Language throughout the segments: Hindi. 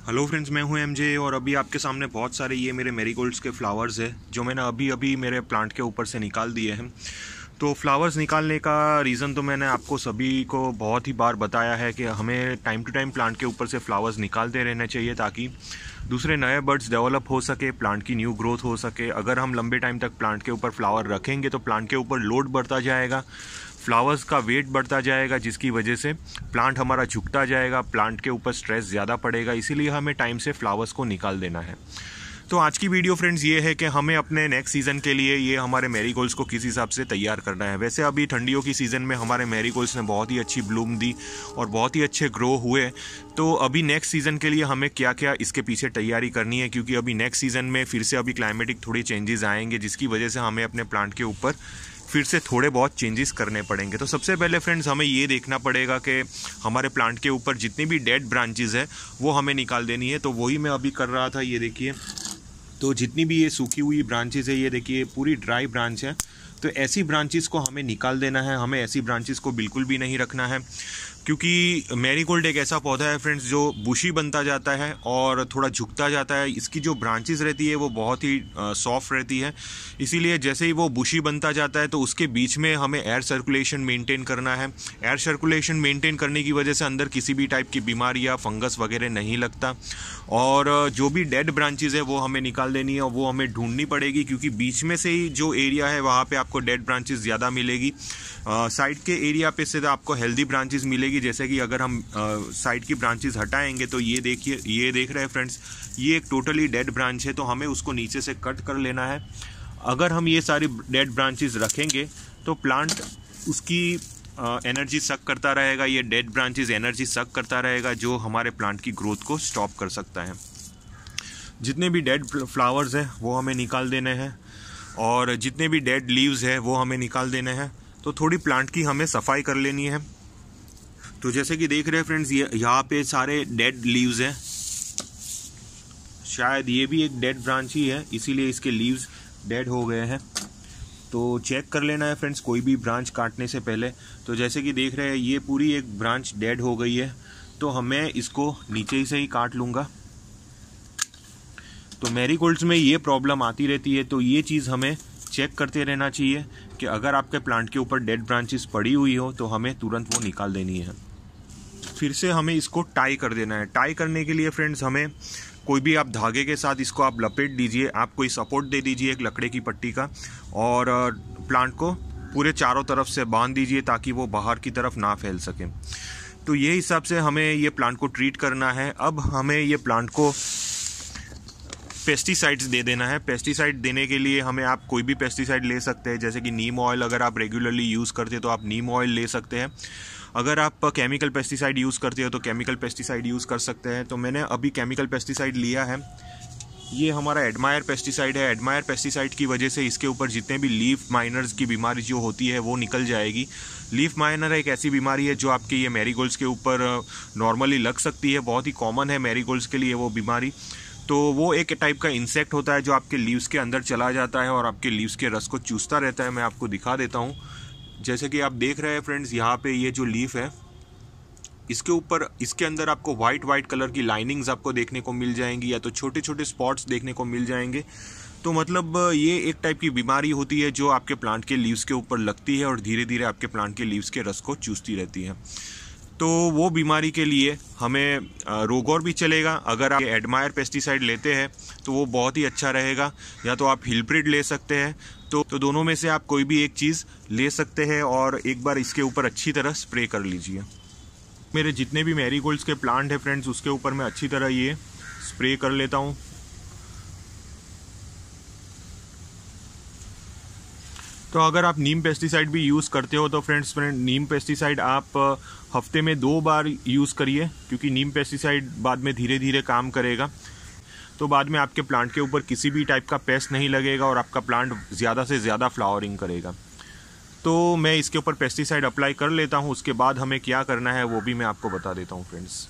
हेलो फ्रेंड्स, मैं हूं एमजे और अभी आपके सामने बहुत सारे ये मेरे मैरीगोल्ड्स के फ्लावर्स हैं जो मैंने अभी अभी मेरे प्लांट के ऊपर से निकाल दिए हैं। तो फ्लावर्स निकालने का रीज़न तो मैंने आपको सभी को बहुत ही बार बताया है कि हमें टाइम टू टाइम प्लांट के ऊपर से फ्लावर्स निकालते रहना चाहिए ताकि दूसरे नए बर्ड्स डेवलप हो सके, प्लांट की न्यू ग्रोथ हो सके। अगर हम लंबे टाइम तक प्लांट के ऊपर फ्लावर रखेंगे तो प्लांट के ऊपर लोड बढ़ता जाएगा, फ्लावर्स का वेट बढ़ता जाएगा, जिसकी वजह से प्लांट हमारा झुकता जाएगा, प्लांट के ऊपर स्ट्रेस ज़्यादा पड़ेगा। इसीलिए हमें टाइम से फ्लावर्स को निकाल देना है। तो आज की वीडियो फ्रेंड्स ये है कि हमें अपने नेक्स्ट सीज़न के लिए ये हमारे मैरीगोल्ड्स को किस हिसाब से तैयार करना है। वैसे अभी ठंडियों की सीज़न में हमारे मैरीगोल्ड्स ने बहुत ही अच्छी ब्लूम दी और बहुत ही अच्छे ग्रो हुए। तो अभी नेक्स्ट सीज़न के लिए हमें क्या क्या इसके पीछे तैयारी करनी है, क्योंकि अभी नेक्स्ट सीज़न में फिर से अभी क्लाइमेटिक थोड़ी चेंजेस आएंगे, जिसकी वजह से हमें अपने प्लांट के ऊपर फिर से थोड़े बहुत चेंजेस करने पड़ेंगे। तो सबसे पहले फ्रेंड्स हमें ये देखना पड़ेगा कि हमारे प्लांट के ऊपर जितनी भी डेड ब्रांचेस है वो हमें निकाल देनी है। तो वही मैं अभी कर रहा था। ये देखिए, तो जितनी भी ये सूखी हुई ब्रांचेस है, ये देखिए पूरी ड्राई ब्रांच है, तो ऐसी ब्रांचेस को हमें निकाल देना है। हमें ऐसी ब्रांचेस को बिल्कुल भी नहीं रखना है, क्योंकि मैरीगोल्ड एक ऐसा पौधा है फ्रेंड्स जो बुशी बनता जाता है और थोड़ा झुकता जाता है। इसकी जो ब्रांचेस रहती है वो बहुत ही सॉफ्ट रहती है, इसीलिए जैसे ही वो बुशी बनता जाता है तो उसके बीच में हमें एयर सर्कुलेशन मेंटेन करना है। एयर सर्कुलेशन मेंटेन करने की वजह से अंदर किसी भी टाइप की बीमारी या फंगस वगैरह नहीं लगता। और जो भी डेड ब्रांचेस है वो हमें निकाल देनी है और वो हमें ढूंढनी पड़ेगी, क्योंकि बीच में से ही जो एरिया है वहाँ पे आपको डेड ब्रांचेस ज़्यादा मिलेगी। साइड के एरिया पे से आपको हेल्दी ब्रांचेस मिलेगी। जैसे कि अगर हम साइड की ब्रांचेस हटाएंगे तो ये देखिए, ये देख रहे हैं फ्रेंड्स, ये एक टोटली डेड ब्रांच है, तो हमें उसको नीचे से कट कर लेना है। अगर हम ये सारी डेड ब्रांचेस रखेंगे तो प्लांट उसकी एनर्जी सक करता रहेगा, ये डेड ब्रांचेस एनर्जी सक करता रहेगा, जो हमारे प्लांट की ग्रोथ को स्टॉप कर सकता है। जितने भी डेड फ्लावर्स हैं वो हमें निकाल देने हैं और जितने भी डेड लीव्स हैं वो हमें निकाल देने हैं। तो थोड़ी प्लांट की हमें सफाई कर लेनी है। तो जैसे कि देख रहे हैं फ्रेंड्स, ये यहाँ पे सारे डेड लीव्स हैं। शायद ये भी एक डेड ब्रांच ही है, इसीलिए इसके लीव्स डेड हो गए हैं। तो चेक कर लेना है फ्रेंड्स कोई भी ब्रांच काटने से पहले। तो जैसे कि देख रहे हैं ये पूरी एक ब्रांच डेड हो गई है, तो हमें इसको नीचे से ही काट लूँगा। तो मैरीगोल्ड्स में ये प्रॉब्लम आती रहती है, तो ये चीज़ हमें चेक करते रहना चाहिए कि अगर आपके प्लांट के ऊपर डेड ब्रांचेस पड़ी हुई हो तो हमें तुरंत वो निकाल देनी है। फिर से हमें इसको टाई कर देना है। टाई करने के लिए फ्रेंड्स हमें कोई भी आप धागे के साथ इसको आप लपेट दीजिए, आप कोई सपोर्ट दे दीजिए एक लकड़े की पट्टी का, और प्लांट को पूरे चारों तरफ से बांध दीजिए ताकि वो बाहर की तरफ ना फैल सके। तो ये हिसाब से हमें ये प्लांट को ट्रीट करना है। अब हमें ये प्लांट को पेस्टिसाइड्स दे देना है। पेस्टिसाइड देने के लिए हमें आप कोई भी पेस्टिसाइड ले सकते हैं, जैसे कि नीम ऑयल अगर आप रेगुलरली यूज़ करते हैं तो आप नीम ऑयल ले सकते हैं। अगर आप केमिकल पेस्टिसाइड यूज़ करते हो तो केमिकल पेस्टिसाइड यूज़ कर सकते हैं। तो मैंने अभी केमिकल पेस्टिसाइड लिया है, ये हमारा एडमायर पेस्टिसाइड है। एडमायर पेस्टिसाइड की वजह से इसके ऊपर जितने भी लीफ माइनर्स की बीमारी जो होती है वो निकल जाएगी। लीफ माइनर एक ऐसी बीमारी है जो आपके ये मैरीगोल्ड्स के ऊपर नॉर्मली लग सकती है, बहुत ही कॉमन है मैरीगोल्ड्स के लिए वो बीमारी। तो वो एक टाइप का इंसेक्ट होता है जो आपके लीव्स के अंदर चला जाता है और आपके लीव्स के रस को चूसता रहता है। मैं आपको दिखा देता हूँ। जैसे कि आप देख रहे हैं फ्रेंड्स, यहाँ पे ये जो लीफ है इसके ऊपर, इसके अंदर आपको वाइट कलर की लाइनिंग्स आपको देखने को मिल जाएंगी, या तो छोटे छोटे स्पॉट्स देखने को मिल जाएंगे। तो मतलब ये एक टाइप की बीमारी होती है जो आपके प्लांट के लीव्स के ऊपर लगती है और धीरे धीरे आपके प्लांट के लीव्स के रस को चूसती रहती है। तो वो बीमारी के लिए हमें रोगोर भी चलेगा। अगर आप एडमायर पेस्टिसाइड लेते हैं तो वो बहुत ही अच्छा रहेगा, या तो आप हिलप्रिड ले सकते हैं। तो दोनों में से आप कोई भी एक चीज़ ले सकते हैं और एक बार इसके ऊपर अच्छी तरह स्प्रे कर लीजिए। मेरे जितने भी मैरीगोल्ड्स के प्लांट है फ्रेंड्स, उसके ऊपर मैं अच्छी तरह ये स्प्रे कर लेता हूँ। तो अगर आप नीम पेस्टिसाइड भी यूज़ करते हो तो फ्रेंड्स नीम पेस्टिसाइड आप हफ्ते में 2 बार यूज़ करिए, क्योंकि नीम पेस्टिसाइड बाद में धीरे धीरे काम करेगा। तो बाद में आपके प्लांट के ऊपर किसी भी टाइप का पेस्ट नहीं लगेगा और आपका प्लांट ज़्यादा से ज़्यादा फ्लावरिंग करेगा। तो मैं इसके ऊपर पेस्टिसाइड अप्लाई कर लेता हूँ, उसके बाद हमें क्या करना है वो भी मैं आपको बता देता हूँ फ्रेंड्स।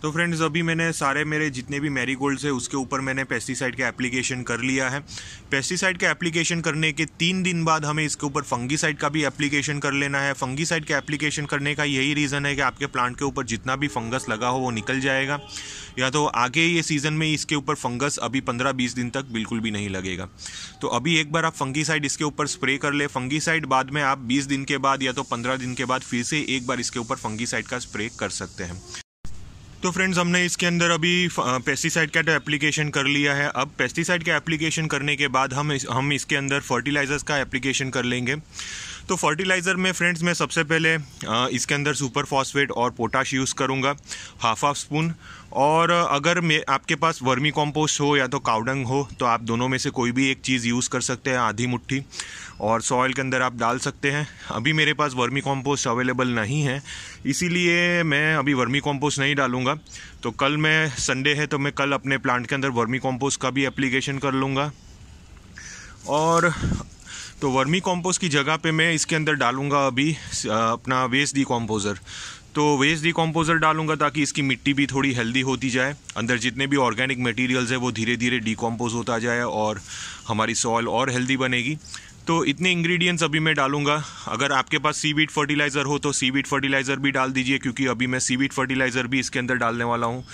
तो फ्रेंड्स अभी मैंने सारे मेरे जितने भी मैरीगोल्ड्स है उसके ऊपर मैंने पेस्टिसाइड का एप्लीकेशन कर लिया है। पेस्टिसाइड का एप्लीकेशन करने के 3 दिन बाद हमें इसके ऊपर फंगीसाइड का भी एप्लीकेशन कर लेना है। फंगीसाइड का एप्लीकेशन करने का यही रीज़न है कि आपके प्लांट के ऊपर जितना भी फंगस लगा हो वो निकल जाएगा, या तो आगे ये सीज़न में इसके ऊपर फंगस अभी 15-20 दिन तक बिल्कुल भी नहीं लगेगा। तो अभी एक बार आप फंगीसाइड इसके ऊपर स्प्रे कर ले। फंगीसाइड बाद में आप 20 दिन के बाद या तो 15 दिन के बाद फिर से एक बार इसके ऊपर फंगीसाइड का स्प्रे कर सकते हैं। तो फ्रेंड्स हमने इसके अंदर अभी पेस्टिसाइड का तो एप्लीकेशन कर लिया है। अब पेस्टिसाइड का एप्लीकेशन करने के बाद हम इसके अंदर फर्टिलाइजर्स का एप्लीकेशन कर लेंगे। तो फर्टिलाइज़र में फ्रेंड्स मैं सबसे पहले इसके अंदर सुपर फॉस्फेट और पोटाश यूज़ करूँगा, हाफ स्पून। और अगर आपके पास वर्मी कॉम्पोस्ट हो या तो काउडंग हो तो आप दोनों में से कोई भी एक चीज़ यूज़ कर सकते हैं, आधी मुट्ठी, और सॉइल के अंदर आप डाल सकते हैं। अभी मेरे पास वर्मी कॉम्पोस्ट अवेलेबल नहीं है, इसीलिए मैं अभी वर्मी कॉम्पोस्ट नहीं डालूँगा। तो कल मैं संडे है तो मैं कल अपने प्लांट के अंदर वर्मी कॉम्पोस्ट का भी एप्लीकेशन कर लूँगा। और तो वर्मी कॉम्पोस्ट की जगह पे मैं इसके अंदर डालूँगा अभी अपना वेस्ट डिकम्पोज़र। तो वेस्ट डिकम्पोज़र डालूंगा ताकि इसकी मिट्टी भी थोड़ी हेल्दी होती जाए, अंदर जितने भी ऑर्गेनिक मटेरियल्स है वो धीरे धीरे डिकम्पोज होता जाए और हमारी सॉइल और हेल्दी बनेगी। तो इतने इंग्रेडिएंट्स अभी मैं डालूंगा। अगर आपके पास सीवीड फर्टिलाइज़र हो तो सीवीड फर्टिलाइज़र भी डाल दीजिए, क्योंकि अभी मैं सीवीड फर्टिलाइज़र भी इसके अंदर डालने वाला हूँ,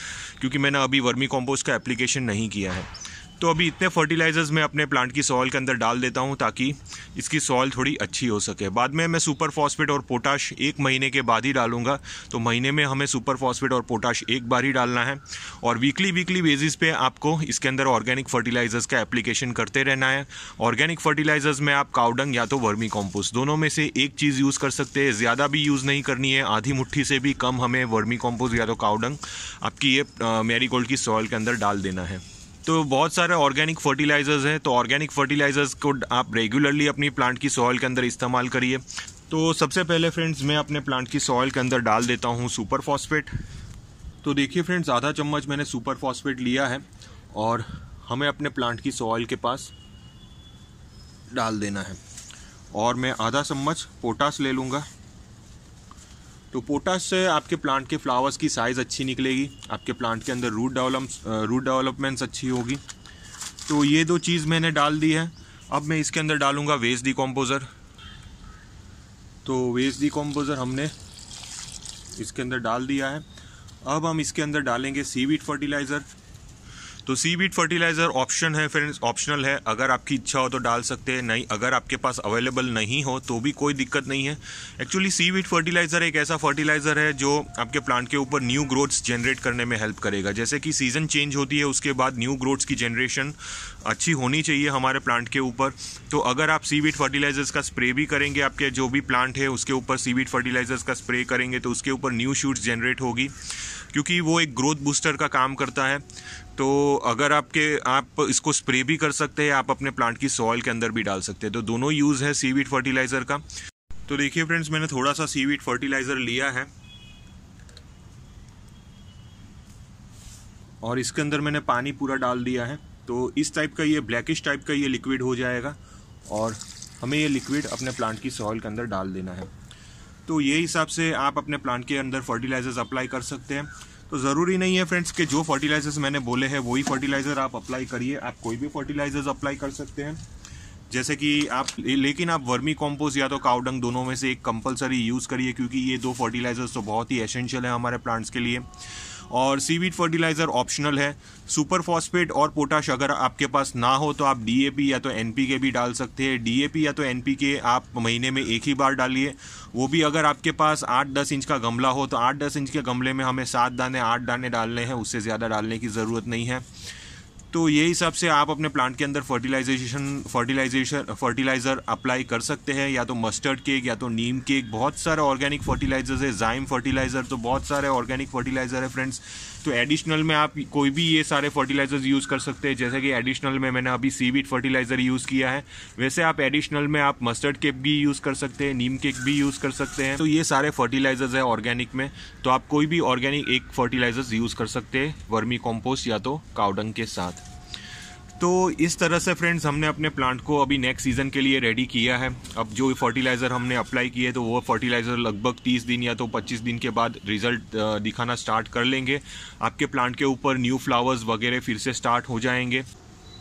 क्योंकि मैंने अभी वर्मी कॉम्पोस्ट का एप्लीकेशन नहीं किया है। तो अभी इतने फर्टिलाइज़र्स मैं अपने प्लांट की सॉइल के अंदर डाल देता हूं ताकि इसकी सॉइल थोड़ी अच्छी हो सके। बाद में मैं सुपर फॉस्फेट और पोटाश 1 महीने के बाद ही डालूंगा। तो महीने में हमें सुपर फॉस्फेट और पोटाश एक बार ही डालना है, और वीकली बेसिस पे आपको इसके अंदर ऑर्गेनिक फर्टिलाइज़र्स का एप्लीकेशन करते रहना है। ऑर्गेनिक फर्टिलाइज़र्स में आप काउडंग या तो वर्मी कॉम्पोस्ट दोनों में से एक चीज़ यूज़ कर सकते हैं। ज़्यादा भी यूज़ नहीं करनी है, आधी मुट्ठी से भी कम हमें वर्मी कॉम्पोस्ट या तो काउडंग आपकी ये मैरीगोल्ड की सॉइल के अंदर डाल देना है। तो बहुत सारे ऑर्गेनिक फर्टिलाइज़र्स हैं, तो ऑर्गेनिक फर्टिलाइज़र्स को आप रेगुलरली अपनी प्लांट की सॉइल के अंदर इस्तेमाल करिए। तो सबसे पहले फ्रेंड्स मैं अपने प्लांट की सॉइल के अंदर डाल देता हूं सुपर फॉस्फेट। तो देखिए फ्रेंड्स, आधा चम्मच मैंने सुपर फॉस्फेट लिया है और हमें अपने प्लांट की सॉइल के पास डाल देना है। और मैं आधा चम्मच पोटाश ले लूँगा। तो पोटाश से आपके प्लांट के फ्लावर्स की साइज़ अच्छी निकलेगी, आपके प्लांट के अंदर रूट डेवलपमेंट्स अच्छी होगी। तो ये 2 चीज़ मैंने डाल दी है। अब मैं इसके अंदर डालूंगा वेस्ट डिकम्पोज़र। तो वेस्ट डिकम्पोज़र हमने इसके अंदर डाल दिया है। अब हम इसके अंदर डालेंगे सीवीड फर्टिलाइज़र। तो सीवीड फर्टिलाइज़र ऑप्शन है फ्रेंड्स, ऑप्शनल है, अगर आपकी इच्छा हो तो डाल सकते हैं, नहीं अगर आपके पास अवेलेबल नहीं हो तो भी कोई दिक्कत नहीं है। एक्चुअली सीवीड फर्टिलाइज़र एक ऐसा फर्टिलाइज़र है जो आपके प्लांट के ऊपर न्यू ग्रोथ्स जनरेट करने में हेल्प करेगा। जैसे कि सीज़न चेंज होती है उसके बाद न्यू ग्रोथ्स की जनरेशन अच्छी होनी चाहिए हमारे प्लांट के ऊपर। तो अगर आप सीवीड फर्टिलाइज़र्स का स्प्रे भी करेंगे, आपके जो भी प्लांट है उसके ऊपर सीवीड फर्टिलाइज़र्स का स्प्रे करेंगे तो उसके ऊपर न्यू शूट्स जनरेट होगी, क्योंकि वो एक ग्रोथ बूस्टर का काम करता है। तो अगर आप इसको स्प्रे भी कर सकते हैं, आप अपने प्लांट की सॉइल के अंदर भी डाल सकते हैं। तो दोनों यूज़ है सीवीड फर्टिलाइज़र का। तो देखिए फ्रेंड्स, मैंने थोड़ा सा सीवीड फर्टिलाइज़र लिया है और इसके अंदर मैंने पानी पूरा डाल दिया है। तो इस टाइप का ये ब्लैकिश टाइप का ये लिक्विड हो जाएगा और हमें ये लिक्विड अपने प्लांट की सॉइल के अंदर डाल देना है। तो ये हिसाब से आप अपने प्लांट के अंदर फर्टिलाइजर्स अप्लाई कर सकते हैं। तो ज़रूरी नहीं है फ्रेंड्स कि जो फर्टिलाइजर्स मैंने बोले हैं वही फर्टिलाइज़र आप अप्लाई करिए, आप कोई भी फर्टिलाइजर्स अप्लाई कर सकते हैं। जैसे कि लेकिन आप वर्मी कॉम्पोस्ट या तो काउडंग दोनों में से एक कंपलसरी यूज़ करिए, क्योंकि ये 2 फर्टिलाइजर्स तो बहुत ही एसेंशियल है हमारे प्लांट्स के लिए। और सीवीड फर्टिलाइज़र ऑप्शनल है। सुपर फॉस्फेट और पोटाश अगर आपके पास ना हो तो आप डीएपी या तो एनपीके भी डाल सकते हैं। डीएपी या तो एनपीके आप महीने में एक ही बार डालिए, वो भी अगर आपके पास 8-10 इंच का गमला हो तो 8-10 इंच के गमले में हमें 7 दाने 8 दाने डालने हैं, उससे ज़्यादा डालने की ज़रूरत नहीं है। तो ये हिसाब से आप अपने प्लांट के अंदर फर्टिलाइज़र अप्लाई कर सकते हैं, या तो मस्टर्ड केक या तो नीम केक, बहुत सारे ऑर्गेनिक फर्टिलाइजर्स है, जाइम फर्टिलाइज़र, तो बहुत सारे ऑर्गेनिक फर्टिलाइज़र है फ्रेंड्स। तो एडिशनल में आप कोई भी ये सारे फर्टिलाइजर्स यूज़ कर सकते हैं। जैसे कि एडिशनल में मैंने अभी सीवीड फर्टिलाइज़र यूज़ किया है, वैसे आप एडिशनल में आप मस्टर्ड केक भी यूज़ कर सकते हैं, नीम केक भी यूज़ कर सकते हैं। तो ये सारे फर्टिलाइजर्स है ऑर्गेनिक में, तो आप कोई भी ऑर्गेनिक एक फर्टिलाइजर्स यूज़ कर सकते हैं वर्मी कॉम्पोस्ट या तो काउडंग के साथ। तो इस तरह से फ्रेंड्स हमने अपने प्लांट को अभी नेक्स्ट सीज़न के लिए रेडी किया है। अब जो फर्टिलाइज़र हमने अप्लाई किए तो वो फर्टिलाइज़र लगभग 30 दिन या तो 25 दिन के बाद रिजल्ट दिखाना स्टार्ट कर लेंगे। आपके प्लांट के ऊपर न्यू फ्लावर्स वगैरह फिर से स्टार्ट हो जाएंगे।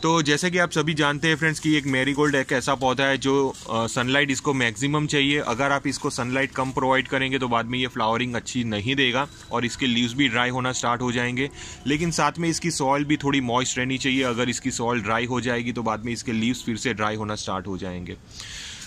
तो जैसे कि आप सभी जानते हैं फ्रेंड्स कि एक मैरीगोल्ड एक ऐसा पौधा है जो सनलाइट इसको मैक्सिमम चाहिए। अगर आप इसको सनलाइट कम प्रोवाइड करेंगे तो बाद में ये फ्लावरिंग अच्छी नहीं देगा और इसके लीव्स भी ड्राई होना स्टार्ट हो जाएंगे। लेकिन साथ में इसकी सॉइल भी थोड़ी मॉइस्ट रहनी चाहिए। अगर इसकी सॉइल ड्राई हो जाएगी तो बाद में इसके लीव्स फिर से ड्राई होना स्टार्ट हो जाएंगे।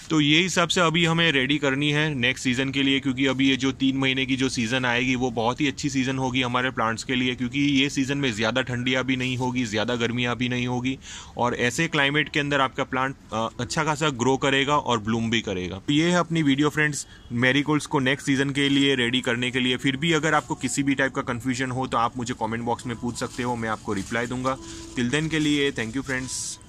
तो यही सब से अभी हमें रेडी करनी है नेक्स्ट सीज़न के लिए, क्योंकि अभी ये जो 3 महीने की जो सीज़न आएगी वो बहुत ही अच्छी सीज़न होगी हमारे प्लांट्स के लिए, क्योंकि ये सीज़न में ज़्यादा ठंडियाँ भी नहीं होगी, ज़्यादा गर्मियाँ भी नहीं होगी और ऐसे क्लाइमेट के अंदर आपका प्लांट अच्छा खासा ग्रो करेगा और ब्लूम भी करेगा। तो ये है अपनी वीडियो फ्रेंड्स मैरीगोल्ड्स को नेक्स्ट सीज़न के लिए रेडी करने के लिए। फिर भी अगर आपको किसी भी टाइप का कन्फ्यूजन हो तो आप मुझे कॉमेंट बॉक्स में पूछ सकते हो, मैं आपको रिप्लाई दूंगा। टिल देन के लिए थैंक यू फ्रेंड्स।